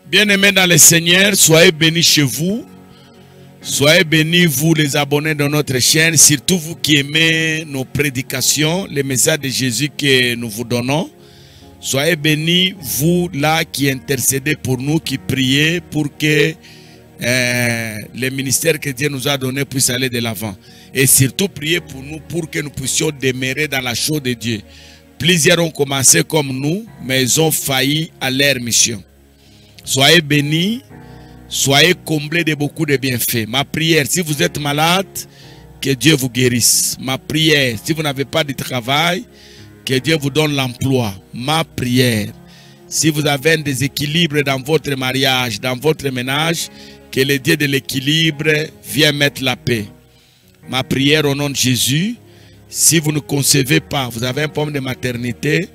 Bien-aimés dans le Seigneur, soyez bénis chez vous. Soyez bénis, vous les abonnés de notre chaîne, surtout vous qui aimez nos prédications, les messages de Jésus que nous vous donnons. Soyez bénis, vous là qui intercédez pour nous, qui priez pour que le ministère que Dieu nous a donné puisse aller de l'avant. Et surtout priez pour nous, pour que nous puissions demeurer dans la chose de Dieu. Plusieurs ont commencé comme nous, mais ils ont failli à leur mission. Soyez bénis, soyez comblés de beaucoup de bienfaits. Ma prière, si vous êtes malade, que Dieu vous guérisse. Ma prière, si vous n'avez pas de travail, que Dieu vous donne l'emploi. Ma prière, si vous avez un déséquilibre dans votre mariage, dans votre ménage, que le Dieu de l'équilibre vienne mettre la paix. Ma prière au nom de Jésus, si vous ne concevez pas, vous avez un problème de maternité,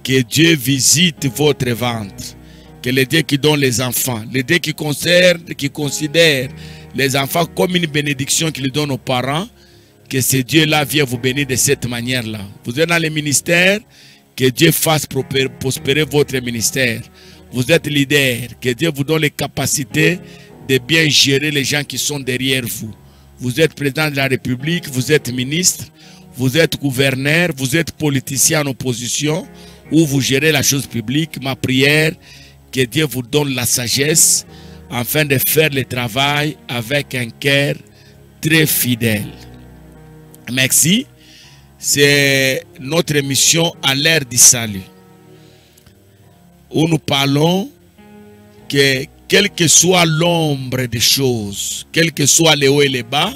que Dieu visite votre ventre. Que le Dieu qui donne les enfants, le Dieu qui considère les enfants comme une bénédiction qu'il donne aux parents, que ce Dieu-là vienne vous bénir de cette manière-là. Vous êtes dans le ministère, que Dieu fasse prospérer votre ministère. Vous êtes leader, que Dieu vous donne les capacités de bien gérer les gens qui sont derrière vous. Vous êtes président de la République, vous êtes ministre, vous êtes gouverneur, vous êtes politicien en opposition, ou vous gérez la chose publique. Ma prière, que Dieu vous donne la sagesse afin de faire le travail avec un cœur très fidèle. Merci. C'est notre émission à l'ère du salut, où nous parlons que quelle que soit l'ombre des choses, quel que soit les hauts et les bas,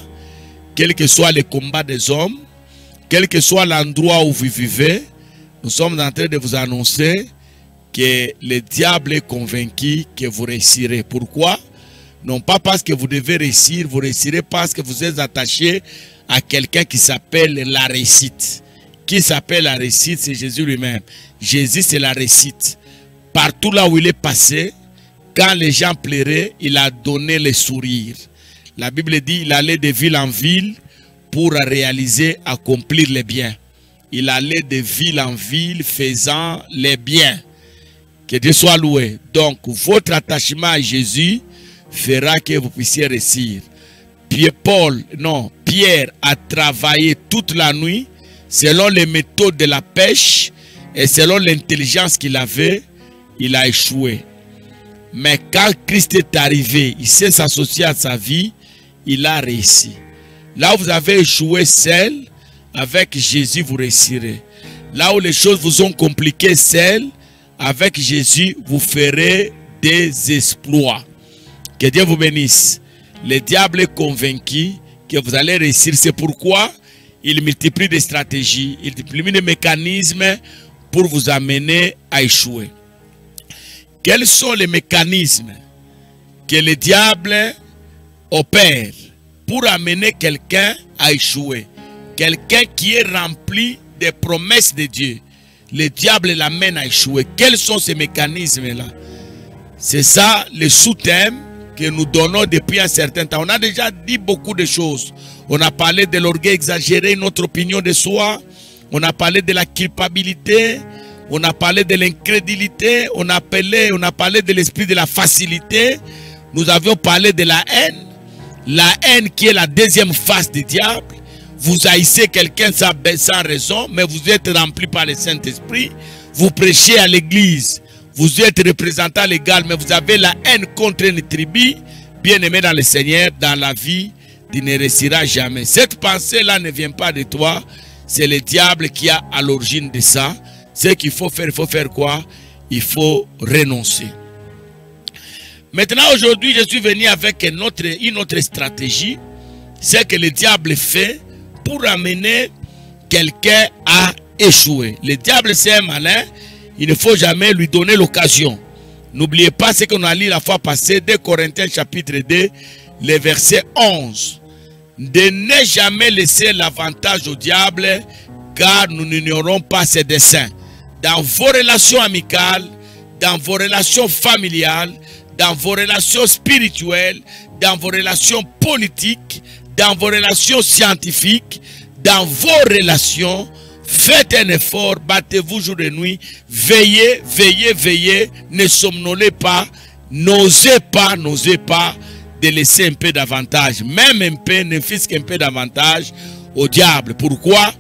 quel que soit le combat des hommes, quel que soit l'endroit où vous vivez, nous sommes en train de vous annoncer que le diable est convaincu que vous réussirez. Pourquoi? Non pas parce que vous devez réussir, vous réussirez parce que vous êtes attaché à quelqu'un qui s'appelle la réussite. Qui s'appelle la réussite? C'est Jésus lui-même. Jésus, c'est la réussite. Partout là où il est passé, quand les gens pleuraient, il a donné le sourire. La Bible dit il allait de ville en ville pour réaliser, accomplir les biens. Il allait de ville en ville faisant les biens. Que Dieu soit loué. Donc, votre attachement à Jésus fera que vous puissiez réussir. Pierre a travaillé toute la nuit selon les méthodes de la pêche et selon l'intelligence qu'il avait, il a échoué. Mais quand Christ est arrivé, il s'est associé à sa vie, il a réussi. Là où vous avez échoué seul, avec Jésus, vous réussirez. Là où les choses vous ont compliqué seul, avec Jésus, vous ferez des exploits. Que Dieu vous bénisse. Le diable est convaincu que vous allez réussir. C'est pourquoi il multiplie des stratégies, il multiplie des mécanismes pour vous amener à échouer. Quels sont les mécanismes que le diable opère pour amener quelqu'un à échouer? Quelqu'un qui est rempli des promesses de Dieu. Le diable l'amène à échouer. Quels sont ces mécanismes-là? C'est ça le sous-thème que nous donnons depuis un certain temps. On a déjà dit beaucoup de choses. On a parlé de l'orgueil exagéré, notre opinion de soi. On a parlé de la culpabilité. On a parlé de l'incrédulité. On a parlé de l'esprit de la facilité. Nous avions parlé de la haine. La haine qui est la deuxième face du diable. Vous haïssez quelqu'un sans raison, mais vous êtes rempli par le Saint-Esprit. Vous prêchez à l'église. Vous êtes représentant légal, mais vous avez la haine contre une tribu. Bien-aimé dans le Seigneur, dans la vie, tu ne réussiras jamais. Cette pensée-là ne vient pas de toi. C'est le diable qui est à l'origine de ça. Ce qu'il faut faire quoi? Il faut renoncer. Maintenant, aujourd'hui, je suis venu avec une autre stratégie. C'est que le diable fait pour amener quelqu'un à échouer. Le diable, c'est un malin. Il ne faut jamais lui donner l'occasion. N'oubliez pas ce qu'on a lu la fois passée, 2 Corinthiens chapitre 2, le verset 11. De ne jamais laisser l'avantage au diable, car nous n'ignorons pas ses desseins. Dans vos relations amicales, dans vos relations familiales, dans vos relations spirituelles, dans vos relations politiques, dans vos relations scientifiques, dans vos relations, faites un effort, battez-vous jour et nuit, veillez, veillez, veillez, ne somnolez pas, n'osez pas de laisser un peu d'avantage, même un peu, ne fût-ce qu'un peu d'avantage au diable. Pourquoi?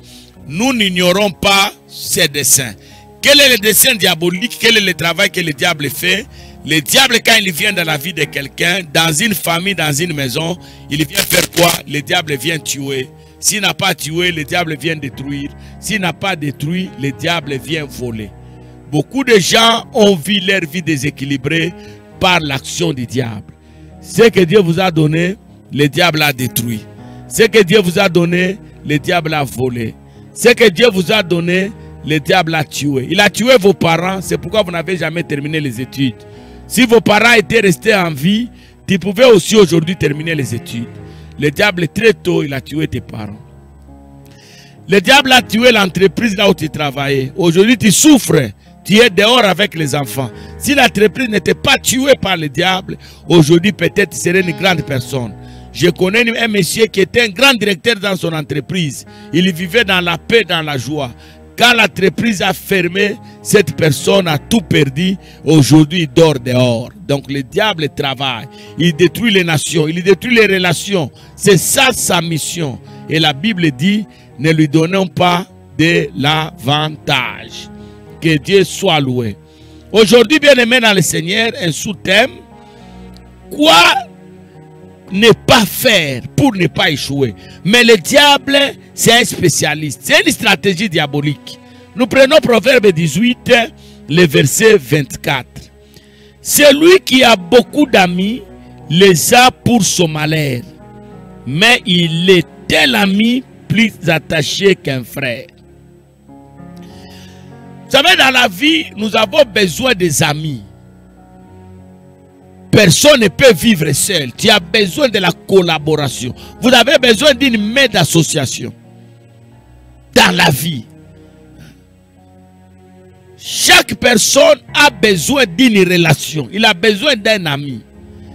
Nous n'ignorons pas ses desseins. Quel est le dessein diabolique? Quel est le travail que le diable fait? Le diable, quand il vient dans la vie de quelqu'un, dans une famille, dans une maison, il vient faire quoi? Le diable vient tuer. S'il n'a pas tué, le diable vient détruire. S'il n'a pas détruit, le diable vient voler. Beaucoup de gens ont vu leur vie déséquilibrée par l'action du diable. Ce que Dieu vous a donné, le diable a détruit. Ce que Dieu vous a donné, le diable a volé. Ce que Dieu vous a donné, le diable a tué. Il a tué vos parents, c'est pourquoi vous n'avez jamais terminé les études. Si vos parents étaient restés en vie, tu pouvais aussi aujourd'hui terminer les études. Le diable, très tôt, il a tué tes parents. Le diable a tué l'entreprise là où tu travaillais. Aujourd'hui, tu souffres. Tu es dehors avec les enfants. Si l'entreprise n'était pas tuée par le diable, aujourd'hui, peut-être tu serais une grande personne. Je connais un monsieur qui était un grand directeur dans son entreprise. Il vivait dans la paix, dans la joie. Quand l'entreprise a fermé, cette personne a tout perdu. Aujourd'hui, il dort dehors. Donc le diable travaille. Il détruit les nations. Il détruit les relations. C'est ça sa mission. Et la Bible dit, ne lui donnons pas de l'avantage. Que Dieu soit loué. Aujourd'hui, bien aimé dans le Seigneur, un sous-thème. Quoi ne pas faire pour ne pas échouer? Mais le diable, c'est un spécialiste. C'est une stratégie diabolique. Nous prenons Proverbe 18, le verset 24. Celui qui a beaucoup d'amis les a pour son malheur, mais il est tel ami plus attaché qu'un frère. Vous savez, dans la vie, nous avons besoin des amis. Personne ne peut vivre seul. Tu as besoin de la collaboration. Vous avez besoin d'une main d'association dans la vie. Chaque personne a besoin d'une relation. Il a besoin d'un ami.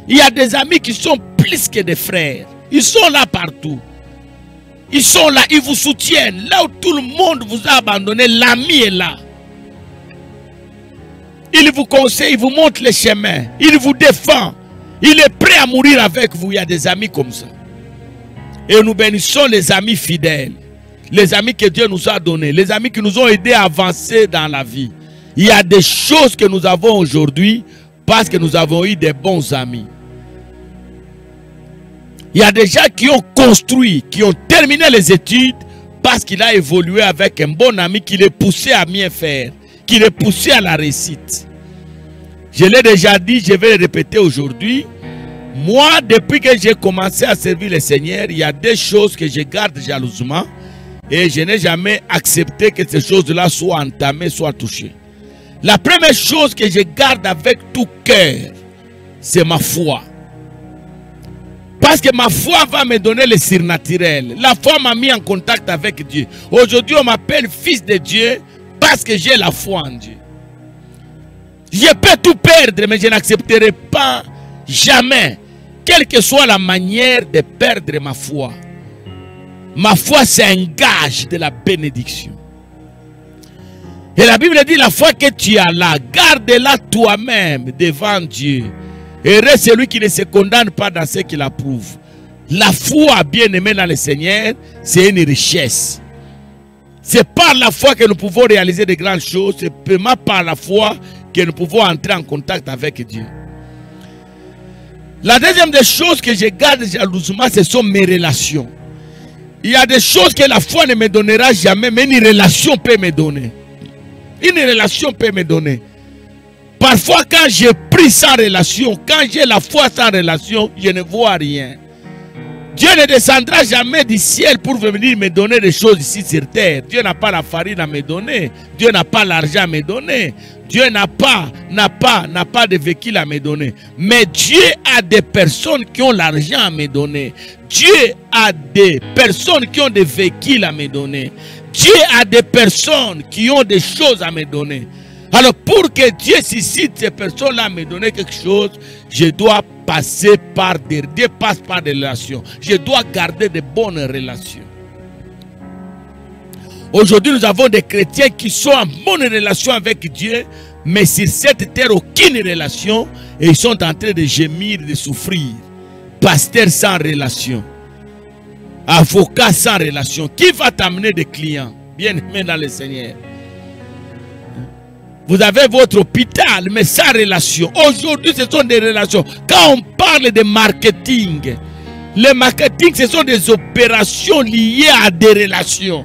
Il y a des amis qui sont plus que des frères. Ils sont là partout. Ils sont là, ils vous soutiennent. Là où tout le monde vous a abandonné, l'ami est là. Il vous conseille, il vous montre les chemins. Il vous défend. Il est prêt à mourir avec vous. Il y a des amis comme ça. Et nous bénissons les amis fidèles. Les amis que Dieu nous a donnés. Les amis qui nous ont aidés à avancer dans la vie. Il y a des choses que nous avons aujourd'hui parce que nous avons eu des bons amis. Il y a des gens qui ont construit, qui ont terminé les études parce qu'il a évolué avec un bon ami qui les poussait à mieux faire, qui les poussait à la réussite. Je l'ai déjà dit, je vais le répéter aujourd'hui. Moi, depuis que j'ai commencé à servir le Seigneur, il y a des choses que je garde jalousement et je n'ai jamais accepté que ces choses-là soient entamées, soient touchées. La première chose que je garde avec tout cœur, c'est ma foi. Parce que ma foi va me donner le surnaturel. La foi m'a mis en contact avec Dieu. Aujourd'hui, on m'appelle fils de Dieu parce que j'ai la foi en Dieu. Je peux tout perdre, mais je n'accepterai pas jamais, quelle que soit la manière de perdre ma foi. Ma foi, c'est un gage de la bénédiction. Et la Bible dit, la foi que tu as là, garde-la toi-même devant Dieu. Heureux celui qui ne se condamne pas dans ce qu'il approuve. La foi, bien aimée dans le Seigneur, c'est une richesse. C'est par la foi que nous pouvons réaliser de grandes choses. C'est vraiment par la foi que nous pouvons entrer en contact avec Dieu. La deuxième des choses que je garde jalousement, ce sont mes relations. Il y a des choses que la foi ne me donnera jamais, mais une relation peut me donner. Une relation peut me donner. Parfois, quand j'ai pris sans relation, quand j'ai la foi sans relation, je ne vois rien. Dieu ne descendra jamais du ciel pour venir me donner des choses ici sur terre. Dieu n'a pas la farine à me donner. Dieu n'a pas l'argent à me donner. Dieu n'a pas de véhicule à me donner. Mais Dieu a des personnes qui ont l'argent à me donner. Dieu a des personnes qui ont des véhicules à me donner. Dieu a des personnes qui ont des choses à me donner. Alors pour que Dieu suscite ces personnes-là à me donner quelque chose, je dois passer par des... Dieu passe par des relations. Je dois garder de bonnes relations. Aujourd'hui, nous avons des chrétiens qui sont en bonne relation avec Dieu, Mais sur cette terre, aucune relation. Et ils sont en train de gémir, de souffrir. Pasteur sans relation. Avocat sans relation. Qui va t'amener des clients? Bien aimé dans le Seigneur. Vous avez votre hôpital, mais sans relation. Aujourd'hui, ce sont des relations. Quand on parle de marketing, le marketing, ce sont des opérations liées à des relations.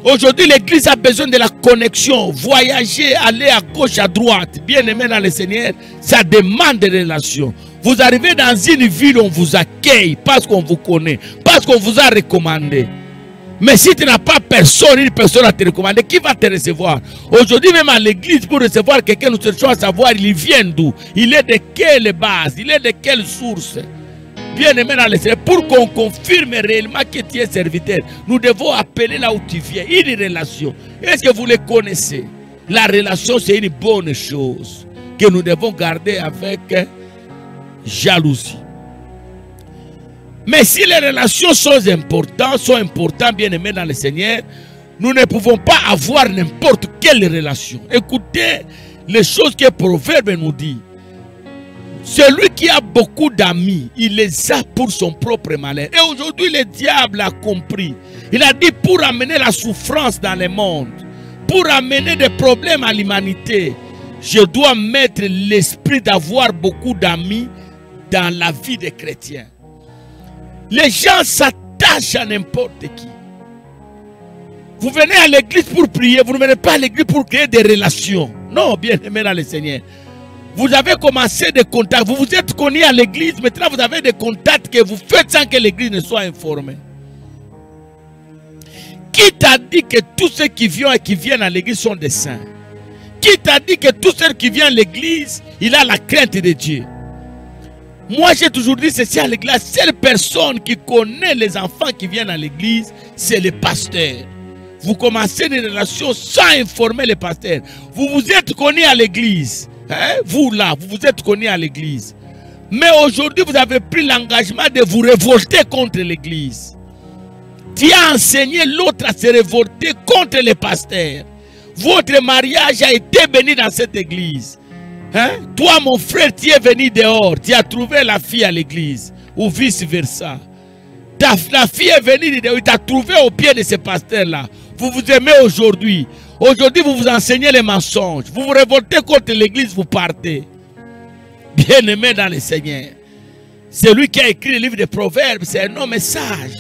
Aujourd'hui, l'église a besoin de la connexion. Voyager, aller à gauche, à droite. Bien aimé dans le Seigneur, ça demande des relations. Vous arrivez dans une ville, on vous accueille parce qu'on vous connaît, parce qu'on vous a recommandé. Mais si tu n'as pas personne, une personne à te recommander, qui va te recevoir? Aujourd'hui, même à l'église, pour recevoir quelqu'un, nous cherchons à savoir, il vient d'où? Il est de quelle base? Il est de quelle source? Bien aimé dans le Seigneur, pour qu'on confirme réellement que tu es serviteur, nous devons appeler là où tu viens, une relation. Est-ce que vous le connaissez? La relation, c'est une bonne chose que nous devons garder avec jalousie. Mais si les relations sont importantes, bien aimés dans le Seigneur, nous ne pouvons pas avoir n'importe quelle relation. Écoutez les choses que Proverbe nous dit. Celui qui a beaucoup d'amis, il les a pour son propre malheur. Et aujourd'hui, le diable a compris. Il a dit pour amener la souffrance dans le monde, pour amener des problèmes à l'humanité, je dois mettre l'esprit d'avoir beaucoup d'amis dans la vie des chrétiens. Les gens s'attachent à n'importe qui. Vous venez à l'église pour prier, vous ne venez pas à l'église pour créer des relations. Non, bien aimé dans le Seigneur. Vous avez commencé des contacts, vous vous êtes connus à l'église, maintenant vous avez des contacts que vous faites sans que l'église ne soit informée. Qui t'a dit que tous ceux qui viennent à l'église sont des saints? Qui t'a dit que tous ceux qui viennent à l'église, il a la crainte de Dieu? Moi j'ai toujours dit ceci à l'église, la seule personne qui connaît les enfants qui viennent à l'église, c'est le pasteur. Vous commencez des relations sans informer le pasteur. Vous vous êtes connus à l'église. Hein? Vous là, vous vous êtes connus à l'église. Mais aujourd'hui, vous avez pris l'engagement de vous révolter contre l'église. Tu as enseigné l'autre à se révolter contre les pasteurs. Votre mariage a été béni dans cette église. Hein? Toi, mon frère, tu es venu dehors. Tu as trouvé la fille à l'église. Ou vice versa. La fille est venue dehors. Tu as trouvé au pied de ce pasteur-là. Vous vous aimez aujourd'hui. Aujourd'hui, vous vous enseignez les mensonges. Vous vous révoltez contre l'église, vous partez. Bien-aimé dans le Seigneur. Celui qui a écrit le livre des Proverbes, c'est un homme sage.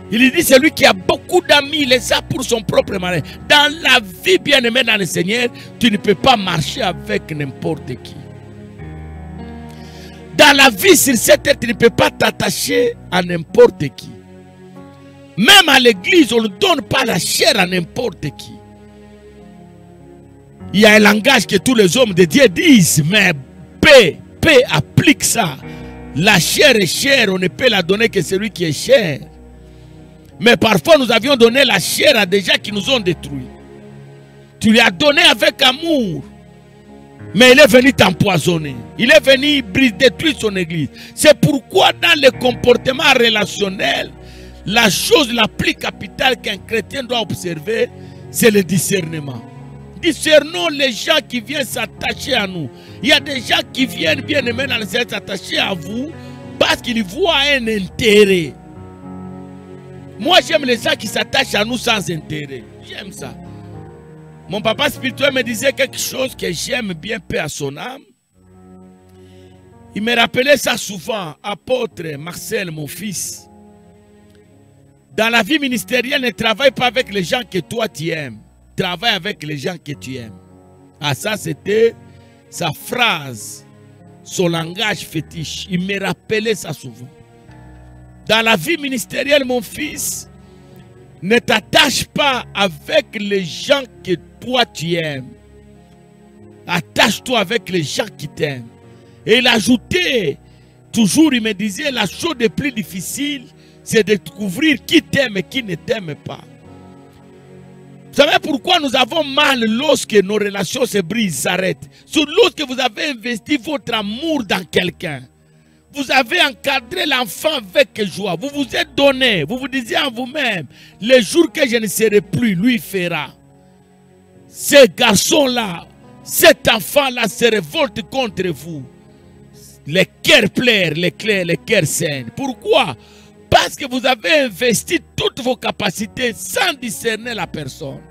Il dit, celui qui a beaucoup d'amis, il les a pour son propre malheur. Dans la vie, bien-aimé dans le Seigneur, tu ne peux pas marcher avec n'importe qui. Dans la vie, sur cette terre, tu ne peux pas t'attacher à n'importe qui. Même à l'église, on ne donne pas la chair à n'importe qui. Il y a un langage que tous les hommes de Dieu disent, mais paix applique ça. La chair est chère, on ne peut la donner que celui qui est cher. Mais parfois nous avions donné la chair à des gens qui nous ont détruits. Tu lui as donné avec amour. Mais il est venu t'empoisonner. Il est venu détruire son église. C'est pourquoi dans le comportement relationnel, la chose la plus capitale qu'un chrétien doit observer, c'est le discernement. Discernons les gens qui viennent s'attacher à nous. Il y a des gens qui viennent bien aimer dans le Seigneur s'attacher à vous parce qu'ils voient un intérêt. Moi j'aime les gens qui s'attachent à nous sans intérêt. J'aime ça. Mon papa spirituel me disait quelque chose que j'aime bien, paix à son âme. Il me rappelait ça souvent, apôtre Marcel, mon fils. Dans la vie ministérielle, ne travaille pas avec les gens que toi tu aimes. Travaille avec les gens que tu aimes. Ah, ça c'était sa phrase, son langage fétiche. Il me rappelait ça souvent. Dans la vie ministérielle, mon fils, ne t'attache pas avec les gens que toi tu aimes. Attache-toi avec les gens qui t'aiment. Et il ajoutait, toujours il me disait, la chose la plus difficile, c'est de découvrir qui t'aime et qui ne t'aime pas. Vous savez pourquoi nous avons mal lorsque nos relations se brisent, s'arrêtent? C'est lorsque vous avez investi votre amour dans quelqu'un. Vous avez encadré l'enfant avec joie. Vous vous êtes donné. Vous vous disiez en vous-même, le jour que je ne serai plus, lui fera. ce garçon-là, cet enfant-là se révolte contre vous. Les cœurs pleins, les cœurs sains. Pourquoi? Parce que vous avez investi toutes vos capacités sans discerner la personne.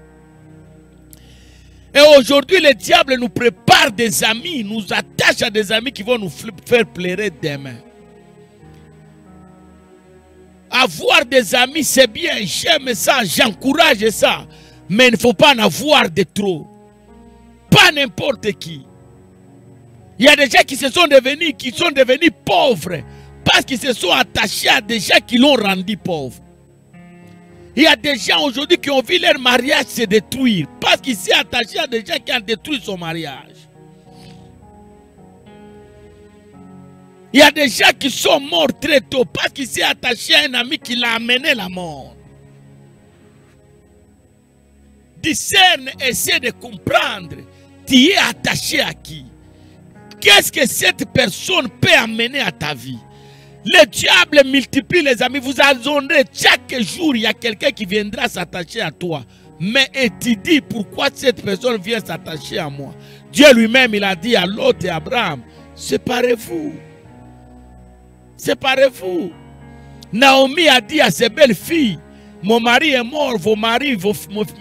Et aujourd'hui, le diable nous prépare des amis, nous attache à des amis qui vont nous faire pleurer demain. Avoir des amis, c'est bien, j'aime ça, j'encourage ça. Mais il ne faut pas en avoir de trop. Pas n'importe qui. Il y a des gens qui sont devenus pauvres parce qu'ils se sont attachés à des gens qui l'ont rendu pauvre. Il y a des gens aujourd'hui qui ont vu leur mariage se détruire parce qu'ils s'est attaché à des gens qui ont détruit son mariage. Il y a des gens qui sont morts très tôt parce qu'ils s'est attaché à un ami qui l'a amené la mort. Discerne, essaie de comprendre. Tu es attaché à qui? Qu'est-ce que cette personne peut amener à ta vie? Le diable multiplie les amis. Vous attendrez chaque jour, il y a quelqu'un qui viendra s'attacher à toi. Mais étudie pourquoi cette personne vient s'attacher à moi. Dieu lui-même, il a dit à Lot et à Abraham, séparez-vous. Séparez-vous. Naomi a dit à ses belles filles, mon mari est mort, vos maris,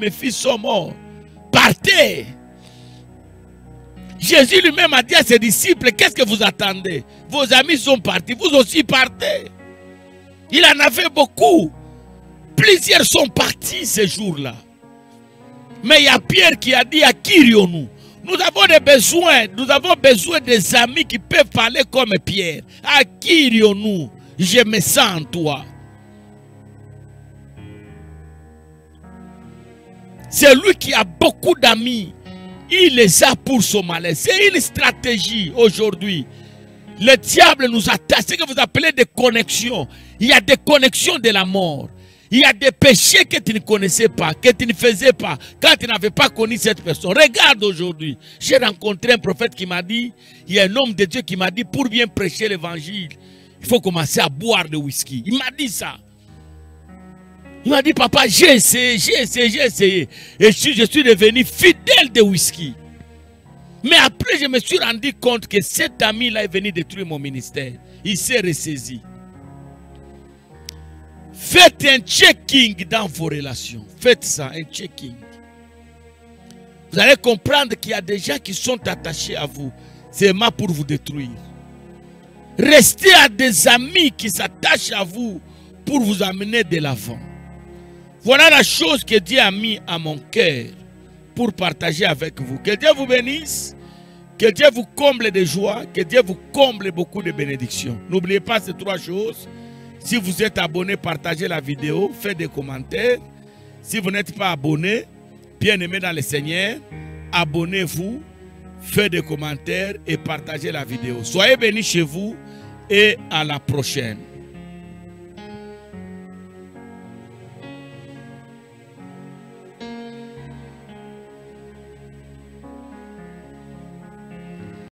mes fils sont morts. Partez. Jésus lui-même a dit à ses disciples, qu'est-ce que vous attendez? Vos amis sont partis, vous aussi partez. Il en avait beaucoup. Plusieurs sont partis ces jours-là. Mais il y a Pierre qui a dit, à qui irions-nous? Nous avons des besoins, nous avons besoin des amis qui peuvent parler comme Pierre. À qui irions-nous? Je me sens en toi. C'est lui qui a beaucoup d'amis. Il les a pour son malheur. C'est une stratégie aujourd'hui. Le diable nous attache. C'est ce que vous appelez des connexions. Il y a des connexions de la mort. Il y a des péchés que tu ne connaissais pas, que tu ne faisais pas, quand tu n'avais pas connu cette personne. Regarde aujourd'hui. J'ai rencontré un prophète qui m'a dit, il y a un homme de Dieu qui m'a dit, pour bien prêcher l'évangile, il faut commencer à boire le whisky. Il m'a dit ça. Il m'a dit, papa, j'ai essayé. Et je suis devenu fidèle de whisky. Mais après, je me suis rendu compte que cet ami-là est venu détruire mon ministère. Il s'est ressaisi. Faites un checking dans vos relations. Faites ça, un checking. Vous allez comprendre qu'il y a des gens qui sont attachés à vous. C'est seulement pour vous détruire. Restez à des amis qui s'attachent à vous pour vous amener de l'avant. Voilà la chose que Dieu a mis à mon cœur pour partager avec vous. Que Dieu vous bénisse, que Dieu vous comble de joie, que Dieu vous comble beaucoup de bénédictions. N'oubliez pas ces trois choses. Si vous êtes abonné, partagez la vidéo, faites des commentaires. Si vous n'êtes pas abonné, bien aimé dans le Seigneur, abonnez-vous, faites des commentaires et partagez la vidéo. Soyez bénis chez vous et à la prochaine.